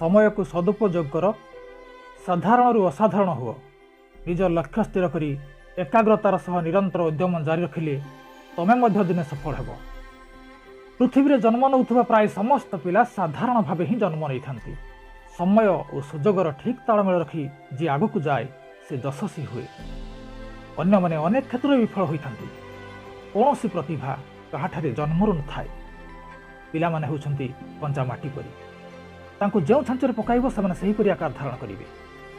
ସମୟକୁ ସଦୁପଯୋଗ କର, ସାଧାରଣରୁ ଅସାଧାରଣ ହୁଅ। ନିଜ ଲକ୍ଷ୍ୟ ସ୍ଥିର କରି ଏକାଗ୍ରତାର ସହ ନିରନ୍ତର ଉଦ୍ୟମ ଜାରି ରଖିଲେ ତମେ ମଧ୍ୟ ଦିନେ ସଫଳ ହେବ। ପୃଥିବୀରେ ଜନ୍ମ ନେଉଥିବା ପ୍ରାୟ ସମସ୍ତ ପିଲା ସାଧାରଣ ଭାବେ ହିଁ ଜନ୍ମ ନେଇଥାନ୍ତି। ସମୟ ଓ ସୁଯୋଗର ଠିକ୍ ତାଳମେଳ ରଖି ଯିଏ ଆଗକୁ ଯାଏ ସେ ଯଶସ୍ୱୀ ହୁଏ। ଅନ୍ୟମାନେ ଅନେକ କ୍ଷେତ୍ରରେ ବିଫଳ ହୋଇଥାନ୍ତି। କୌଣସି ପ୍ରତିଭା କାହାଠାରେ ଜନ୍ମରୁ ନଥାଏ। ପିଲାମାନେ ହେଉଛନ୍ତି କଞ୍ଚା ମାଟି ପରି। ତାଙ୍କୁ ଯେଉଁ ଛାଞ୍ଚରେ ପକାଇବ ସେମାନେ ସେହିପରି ଆକାର ଧାରଣ କରିବେ।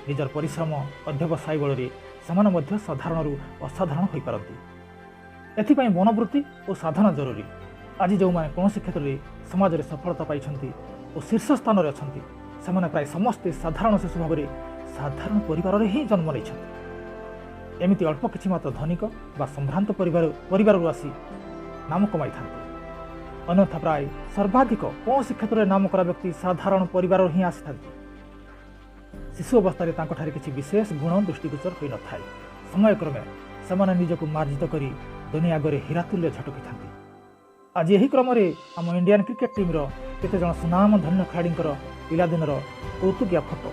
ନିଜର ପରିଶ୍ରମ ଅଧ୍ୟବସାୟ ବଳରେ ସେମାନେ ମଧ୍ୟ ସାଧାରଣରୁ ଅସାଧାରଣ ହୋଇପାରନ୍ତି। ଏଥିପାଇଁ ମନୋବୃତ୍ତି ଓ ସାଧନା ଜରୁରୀ। ଆଜି ଯେଉଁମାନେ କୌଣସି କ୍ଷେତ୍ରରେ ସମାଜରେ ସଫଳତା ପାଇଛନ୍ତି ଓ ଶୀର୍ଷ ସ୍ଥାନରେ ଅଛନ୍ତି ସେମାନେ ପ୍ରାୟ ସମସ୍ତେ ସାଧାରଣ ଶିଶୁ ଭାବରେ ସାଧାରଣ ପରିବାରରେ ହିଁ ଜନ୍ମ ନେଇଛନ୍ତି। ଏମିତି ଅଳ୍ପ କିଛି ମାତ୍ର ଧନିକ ବା ସମ୍ଭ୍ରାନ୍ତ ପରିବାରରୁ ଆସି ନାମ କମାଇଥାନ୍ତି। ଅନ୍ୟଥା ପ୍ରାୟ ସର୍ବାଧିକ କୌଣସି କ୍ଷେତ୍ରରେ ନାମ କରା ବ୍ୟକ୍ତି ସାଧାରଣ ପରିବାରରୁ ହିଁ ଆସିଥାନ୍ତି। ଶିଶୁ ଅବସ୍ଥାରେ ତାଙ୍କଠାରେ କିଛି ବିଶେଷ ଗୁଣ ଦୃଷ୍ଟିଗୋଚର ହୋଇନଥାଏ। ସମୟକ୍ରମେ ସେମାନେ ନିଜକୁ ମାର୍ଜିତ କରି ଦୁନିଆ ଆଗରେ ହୀରାତୁଲ୍ୟ ଝଟକିଥାନ୍ତି। ଆଜି ଏହି କ୍ରମରେ ଆମ ଇଣ୍ଡିଆନ୍ କ୍ରିକେଟ ଟିମ୍ର କେତେଜଣ ସୁନାମ ଧନ୍ୟ ଖେଳାଳିଙ୍କର ପିଲାଦିନର କୌତୁକିଆ ଫଟୋ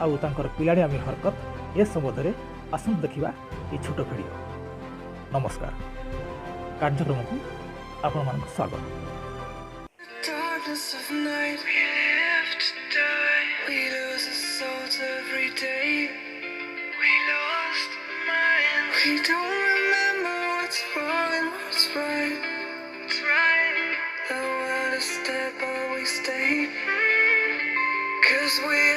ଆଉ ତାଙ୍କର ପିଲାଳିଆମୀ ହରକତ ଏ ସମ୍ବନ୍ଧରେ ଆସନ୍ତୁ ଦେଖିବା ଏହି ଛୋଟ ଭିଡ଼ିଓ। ନମସ୍କାର। କାର୍ଯ୍ୟକ୍ରମକୁ ଆପଣମାନଙ୍କୁ ସ୍ୱାଗତ। Cause we